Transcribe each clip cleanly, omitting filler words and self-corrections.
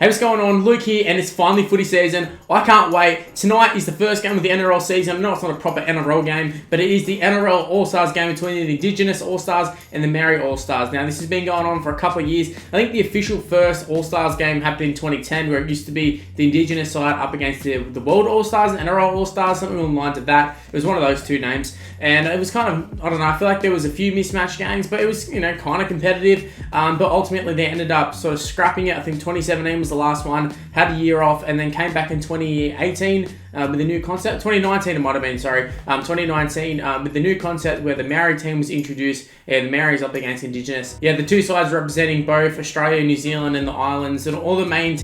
Hey, what's going on? Luke here, and it's finally footy season. I can't wait. Tonight is the first game of the NRL season. No, it's not a proper NRL game, but it is the NRL All Stars game between the Indigenous All Stars and the Maori All Stars. Now, this has been going on for a couple of years. I think the official first All Stars game happened in 2010, where it used to be the Indigenous side up against the World All Stars and NRL All Stars, something along the lines of that. It was one of those two names, and it was kind of, I don't know, I feel like there was a few mismatched games, but it was, kind of competitive, but ultimately they ended up sort of scrapping it. I think 2017 was the last one, had a year off, and then came back in 2018 with a new concept. 2019 it might have been, 2019 with the new concept where the Maori team was introduced, and the Maori's up against Indigenous. Yeah, the two sides representing both Australia, New Zealand, and the islands, and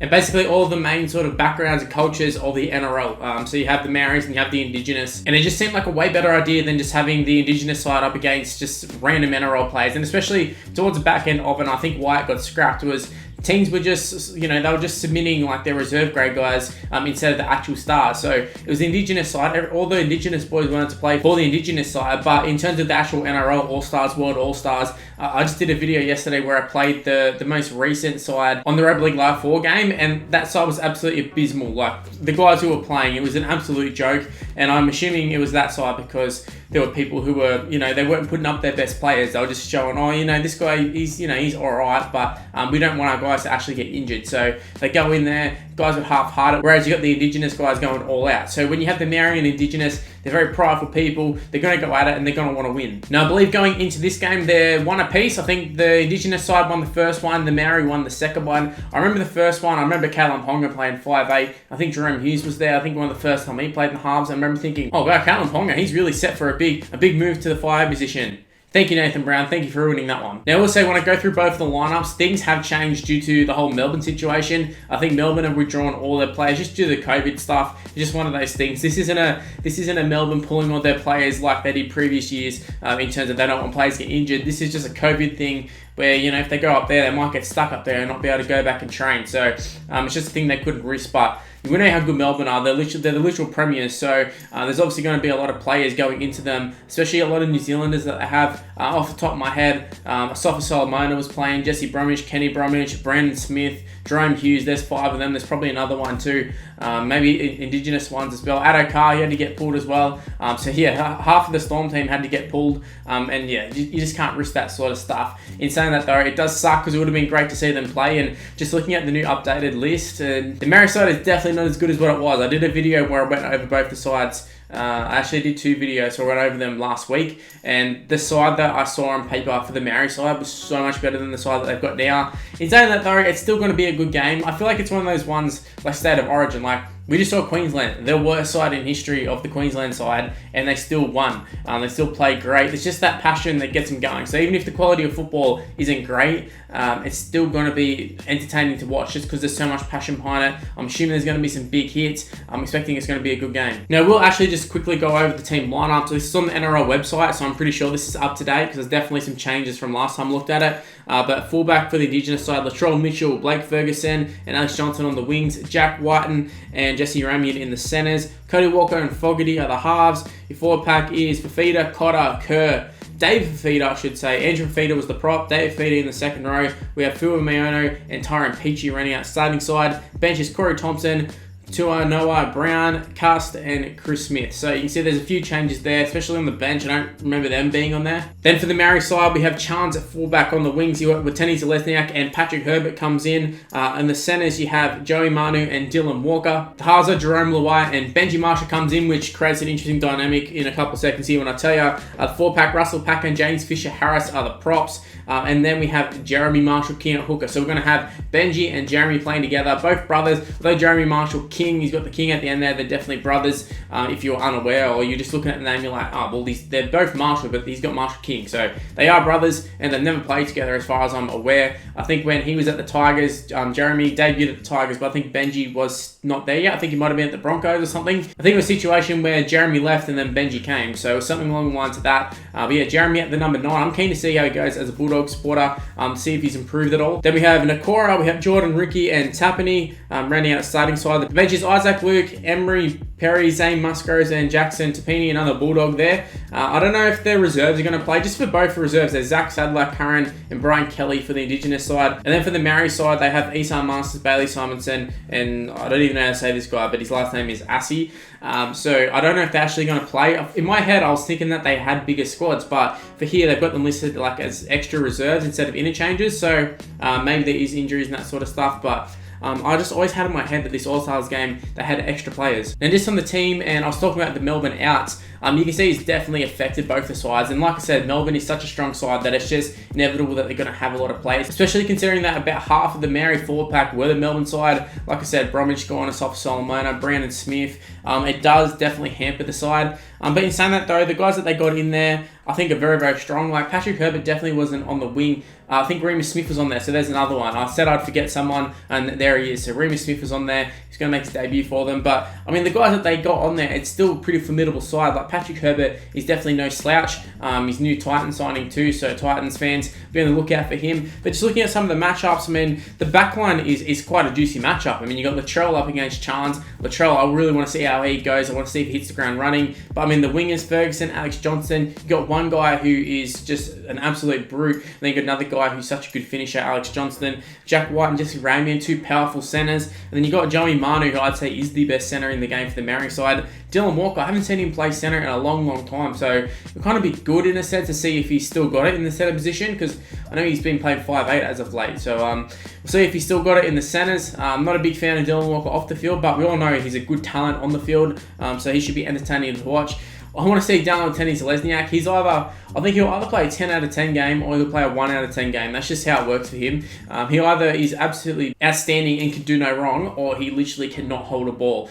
basically all the main sort of backgrounds and cultures of the NRL. So you have the Maoris and you have the Indigenous, and it just seemed like a way better idea than just having the Indigenous side up against just random NRL players. And especially towards the back end of it, and I think why it got scrapped was teams were just, they were just submitting like their reserve grade guys instead of the actual stars. So it was the Indigenous side. All the Indigenous boys wanted to play for the Indigenous side, but in terms of the actual NRL All Stars, World All Stars, I just did a video yesterday where I played the most recent side on the Rugby League Live 4 game, and that side was absolutely abysmal. Like, the guys who were playing, it was an absolute joke, and I'm assuming it was that side because there were people who were, they weren't putting up their best players. They were just showing, this guy, he's all right, but we don't want our guys to actually get injured. So they go in there, guys are half-hearted, whereas you got the Indigenous guys going all out. So when you have the Maori and Indigenous, they're very prideful people. They're going to go at it and they're going to want to win. Now, I believe going into this game, they're one apiece. I think the Indigenous side won the first one, the Maori won the second one. I remember the first one. I remember Callum Ponga playing 5'8". I think Jerome Hughes was there. I think one of the first time he played in the halves. I remember thinking, oh wow, Callum Ponga, he's really set for a big move to the 5 position. Thank you, Nathan Brown. Thank you for ruining that one. Now, I will say, when I go through both of the lineups, things have changed due to the whole Melbourne situation. I think Melbourne have withdrawn all their players just due to the COVID stuff. It's just one of those things. This isn't a Melbourne pulling all their players like they did previous years in terms of they don't want players to get injured. This is just a COVID thing where, if they go up there, they might get stuck up there and not be able to go back and train. So it's just a thing they couldn't risk, but we know how good Melbourne are. They're the literal premiers, so there's obviously going to be a lot of players going into them, especially a lot of New Zealanders that they have. Off the top of my head, Sofa Solomona was playing, Jesse Bromwich, Kenny Bromwich, Brandon Smith, Jerome Hughes. There's 5 of them. There's probably another one too. Maybe Indigenous ones as well. Addo Carr, he had to get pulled as well. So yeah, half of the Storm team had to get pulled. And yeah, you just can't risk that sort of stuff. In saying that though, it does suck because it would have been great to see them play. And just looking at the new updated list, the Maori side is definitely not as good as what it was. I did a video where I went over both the sides. I actually did 2 videos, so I went over them last week, and the side that I saw on paper for the Maori side was so much better than the side that they've got now. In saying that though, it's still going to be a good game. I feel like it's one of those ones like State of Origin, like we just saw Queensland, the worst side in history of the Queensland side, and they still won. They still played great. It's just that passion that gets them going. So even if the quality of football isn't great, it's still going to be entertaining to watch just because there's so much passion behind it. I'm assuming there's going to be some big hits. I'm expecting it's going to be a good game. Now, we'll actually just quickly go over the team lineup. So this is on the NRL website, so I'm pretty sure this is up to date because there's definitely some changes from last time I looked at it. But fullback for the Indigenous side, Latrell Mitchell, Blake Ferguson, and Alex Johnson on the wings, Jack Whiten and Jesse Ramian in the centres. Cody Walker and Fogarty are the halves. Your forward pack is Fafita, Cotter, Kerr, Dave Fafita, I should say. Andrew Fafita was the prop. Dave Fafita in the second row. We have Fua Maono and Tyrone Peachy running out starting side. Bench is Corey Thompson, Tua Noah Brown, Cast, and Chris Smith. So you can see there's a few changes there, especially on the bench. I don't remember them being on there. Then for the Maori side, we have Chance at fullback on the wings. You got Wateni Zelezniak and Patrick Herbert comes in. In the centres, you have Joey Manu and Dylan Walker. Tahaza, Jerome Luai, and Benji Marshall comes in, which creates an interesting dynamic in a couple of seconds here when I tell you. The 4-pack, Russell Packer and James Fisher-Harris are the props. And then we have Jeremy Marshall King at hooker. So we're going to have Benji and Jeremy playing together, both brothers. Although Jeremy Marshall King, he's got the King at the end there, they're definitely brothers. If you're unaware or you're just looking at the name, you're like, oh, well, they're both Marshall, but he's got Marshall King. So they are brothers, and they've never played together as far as I'm aware. I think when he was at the Tigers, Jeremy debuted at the Tigers, but I think Benji was not there yet. I think he might have been at the Broncos or something. I think it was a situation where Jeremy left and then Benji came. So it was something along the lines of that. But yeah, Jeremy at the number 9. I'm keen to see how he goes as a Bulldog supporter, see if he's improved at all. Then we have Nakora, we have Jordan, Ricky, and Tapani rounding out starting side. The edges, Isaac Luke, Emery, Perry, Zane Musgroves, and Jackson Tapini, another Bulldog there. I don't know if their reserves are going to play. Just for both reserves, there's Zach Sadler, Curran, and Brian Kelly for the Indigenous side. And then for the Maori side, they have Isan Masters, Bailey Simonson, and I don't even know how to say this guy, but his last name is Assi. So I don't know if they're actually going to play. In my head, I was thinking that they had bigger squads, but for here, they've got them listed like as extra reserves instead of interchanges. So maybe there is injuries and that sort of stuff, but I just always had in my head that this All-Stars game, they had extra players. And just on the team, and I was talking about the Melbourne outs, you can see it's definitely affected both the sides. And like I said, Melbourne is such a strong side that it's just inevitable that they're going to have a lot of players, especially considering that about half of the Maori forward pack were the Melbourne side. Like I said, Bromwich going us off Solomona, Brandon Smith. It does definitely hamper the side. But in saying that though, the guys that they got in there, I think are very, very strong. Like Patrick Herbert definitely wasn't on the wing. I think Remus Smith was on there, so there's another one. I said I'd forget someone, and there he is. So Remus Smith was on there. He's going to make his debut for them. But, I mean, the guys that they got on there, it's still a pretty formidable side. Like Patrick Herbert is definitely no slouch. He's new Titans signing too, so Titans fans, be on the lookout for him. But just looking at some of the matchups, I mean, the backline is quite a juicy matchup. I mean, you got Latrell up against Chance. Latrell, I really want to see how he goes. I want to see if he hits the ground running. But, I mean, the wingers, Ferguson, Alex Johnson. You got one guy who is just an absolute brute. And then you got another guy who's such a good finisher, Alex Johnston. Jack White and Jesse Ramian, two powerful centers. And then you got Joey Manu, who I'd say is the best center in the game for the Maori side. Dylan Walker, I haven't seen him play center in a long, long time. So it'll kind of be good in a sense to see if he's still got it in the center position, because I know he's been playing 5'8" as of late. So we'll see if he's still got it in the centers. I'm not a big fan of Dylan Walker off the field, but we all know he's a good talent on the field. So he should be entertaining to watch. I want to see Dallin Tenney-Zelezniak. I think he'll either play a 10 out of 10 game or he'll play a 1 out of 10 game. That's just how it works for him. He either is absolutely outstanding and can do no wrong, or he literally cannot hold a ball.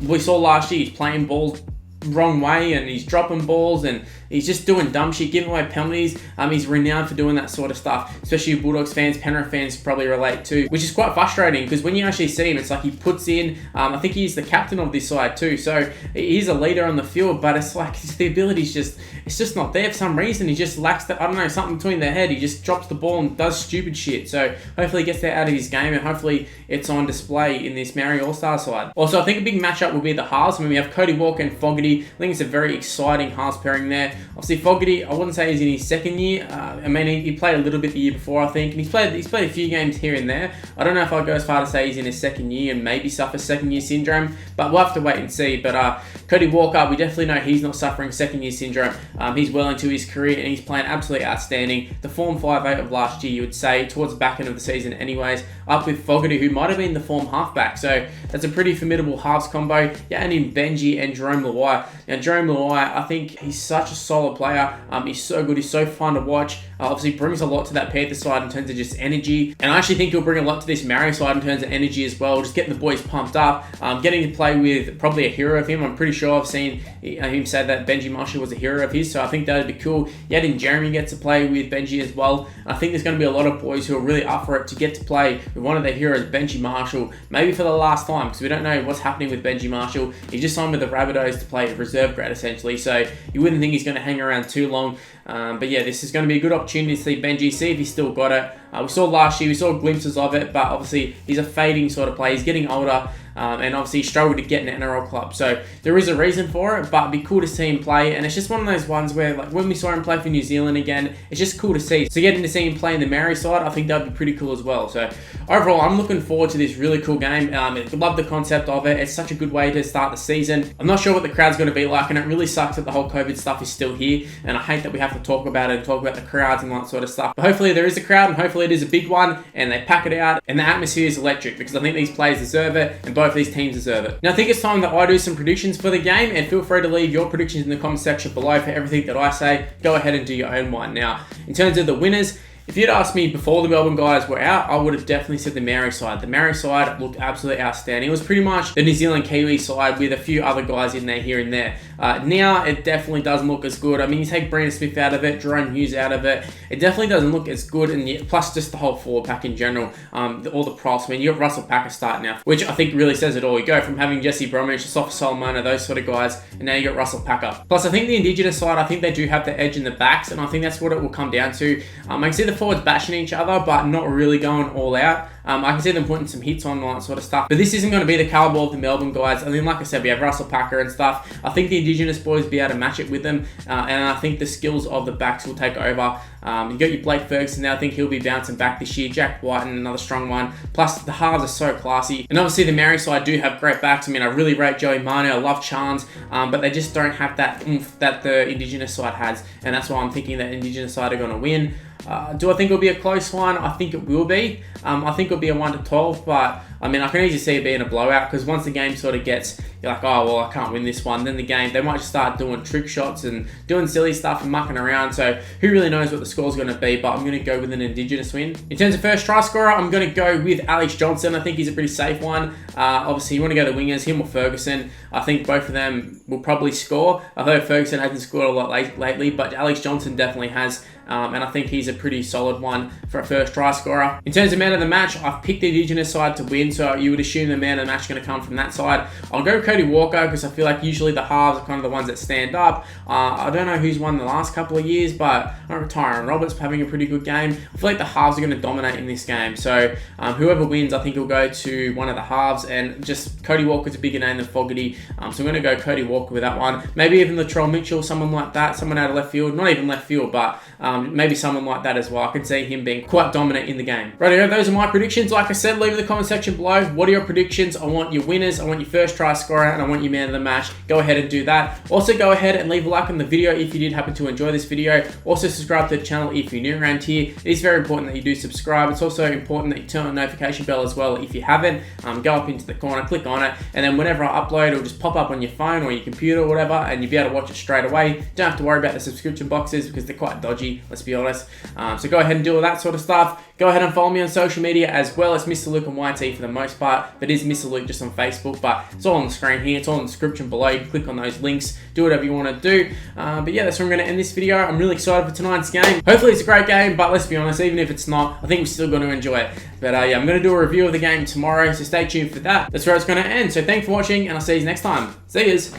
We saw last year, he's playing balls wrong way and he's dropping balls and he's just doing dumb shit, giving away penalties. He's renowned for doing that sort of stuff, especially Bulldogs fans, Penrith fans probably relate to, which is quite frustrating because when you actually see him, it's like he puts in, I think he's the captain of this side too, so he's a leader on the field, but it's like the ability's just not there for some reason. He just lacks that, I don't know, something between the head. He just drops the ball and does stupid shit. So hopefully he gets that out of his game and hopefully it's on display in this Maori All Stars side. Also, I think a big matchup will be the halves. I mean, we have Cody Walker and Fogarty. I think it's a very exciting halves pairing there. Obviously, Fogarty, I wouldn't say he's in his second year. I mean, he played a little bit the year before, I think, and he's played a few games here and there. I don't know if I'd go as far to say he's in his second year and maybe suffers second year syndrome, but we'll have to wait and see. But Cody Walker, we definitely know he's not suffering second year syndrome. He's well into his career and he's playing absolutely outstanding. The form 5'8" of last year, you would say, towards the back end of the season anyways, up with Fogarty, who might have been the form halfback. So that's a pretty formidable halves combo. Yeah, and in Benji and Jerome Luai. Now, Jerome Luai, I think he's such a solid player. He's so good. He's so fun to watch. Obviously brings a lot to that Panther side in terms of just energy. And I actually think he'll bring a lot to this Maori side in terms of energy as well. Just getting the boys pumped up. Getting to play with probably a hero of him. I'm pretty sure I've seen him say that Benji Marshall was a hero of his. So I think that would be cool. Yet in Jeremy gets to play with Benji as well. And I think there's going to be a lot of boys who are really up for it to get to play with one of their heroes, Benji Marshall. Maybe for the last time, because we don't know what's happening with Benji Marshall. He just signed with the Rabbitohs to play reserve grade essentially. So you wouldn't think he's going to hang around too long. But yeah, this is going to be a good opportunity to see Benji, see if he's still got it. We saw last year, we saw glimpses of it, but obviously he's a fading sort of player. He's getting older, and obviously he struggled to get an NRL club. So there is a reason for it, but it'd be cool to see him play. And it's just one of those ones where, like, when we saw him play for New Zealand again, it's just cool to see. So getting to see him play in the Maori side, I think that would be pretty cool as well. So overall, I'm looking forward to this really cool game. I love the concept of it. It's such a good way to start the season. I'm not sure what the crowd's going to be like, and it really sucks that the whole COVID stuff is still here. And I hate that we have to talk about it and talk about the crowds and that sort of stuff. But hopefully there is a crowd, and hopefully it is a big one, and they pack it out, and the atmosphere is electric, because I think these players deserve it, and both these teams deserve it. Now I think it's time that I do some predictions for the game, and feel free to leave your predictions in the comment section below for everything that I say. Go ahead and do your own one. Now, in terms of the winners, if you'd asked me before the Melbourne guys were out, I would have definitely said the Maori side. The Maori side looked absolutely outstanding. It was pretty much the New Zealand Kiwi side with a few other guys in there here and there. Now, it definitely doesn't look as good. I mean, you take Brandon Smith out of it, Jerome Hughes out of it, it definitely doesn't look as good, and plus just the whole forward pack in general, all the props. I mean, you got Russell Packer starting now, which I think really says it all. You go from having Jesse Bromwich, Sofa Solomona, those sort of guys, and now you got Russell Packer. Plus, I think the Indigenous side, I think they do have the edge in the backs, and I think that's what it will come down to. I can see the forwards bashing each other, but not really going all out. I can see them putting some hits on and all that sort of stuff. But this isn't going to be the caliber of the Melbourne guys. I mean, like I said, we have Russell Packer and stuff. I think the Indigenous boys will be able to match it with them, and I think the skills of the backs will take over. You got your Blake Ferguson there. I think he'll be bouncing back this year. Jack White and another strong one. Plus, the halves are so classy. And obviously, the Maori side do have great backs. I mean, I really rate Joey Manu. I love Chance, but they just don't have that oomph that the Indigenous side has. And that's why I'm thinking that Indigenous side are going to win. Do I think it'll be a close one? I think it will be. I think it'll be a 1-12, but I mean, I can easily see it being a blowout because once the game sort of gets, you're like, oh, well, I can't win this one. Then the game, they might start doing trick shots and doing silly stuff and mucking around. So who really knows what the score's going to be, but I'm going to go with an Indigenous win. In terms of first try scorer, I'm going to go with Alex Johnson. I think he's a pretty safe one. Obviously, you want to go the wingers, him or Ferguson. I think both of them will probably score, although Ferguson hasn't scored a lot lately, but Alex Johnson definitely has. And I think he's a pretty solid one for a first try scorer. In terms of man of the match, I've picked the Indigenous side to win, so you would assume the man of the match is going to come from that side. I'll go Cody Walker because I feel like usually the halves are kind of the ones that stand up. I don't know who's won the last couple of years, but I remember Tyron Roberts having a pretty good game. I feel like the halves are going to dominate in this game. So whoever wins, I think will go to one of the halves, and just Cody Walker's a bigger name than Fogarty. So I'm going to go Cody Walker with that one. Maybe even Latrell Mitchell, someone like that, someone out of left field. Not even left field, but maybe someone like that as well. I can see him being quite dominant in the game. Righto, those are my predictions. Like I said, leave in the comment section below. What are your predictions? I want your winners, I want your first try scorer, and I want your man of the match. Go ahead and do that. Also, go ahead and leave a like on the video if you did happen to enjoy this video. Also, subscribe to the channel if you're new around here. It is very important that you do subscribe. It's also important that you turn on the notification bell as well if you haven't. Go up into the corner, click on it, and then whenever I upload, it'll just pop up on your phone or your computer or whatever, and you'll be able to watch it straight away. Don't have to worry about the subscription boxes because they're quite dodgy, let's be honest. So go ahead and do all that sort of stuff. Go ahead and follow me on social media as well. It's Mr. Luke on YT for the most part, but it is Mr. Luke just on Facebook. But it's all on the screen here. It's all in the description below. You can click on those links. Do whatever you want to do. But yeah, that's where I'm going to end this video. I'm really excited for tonight's game. Hopefully it's a great game, but let's be honest, even if it's not, I think we're still going to enjoy it. But yeah, I'm going to do a review of the game tomorrow, so stay tuned for that. That's where it's going to end. So thanks for watching, and I'll see you next time. See yous.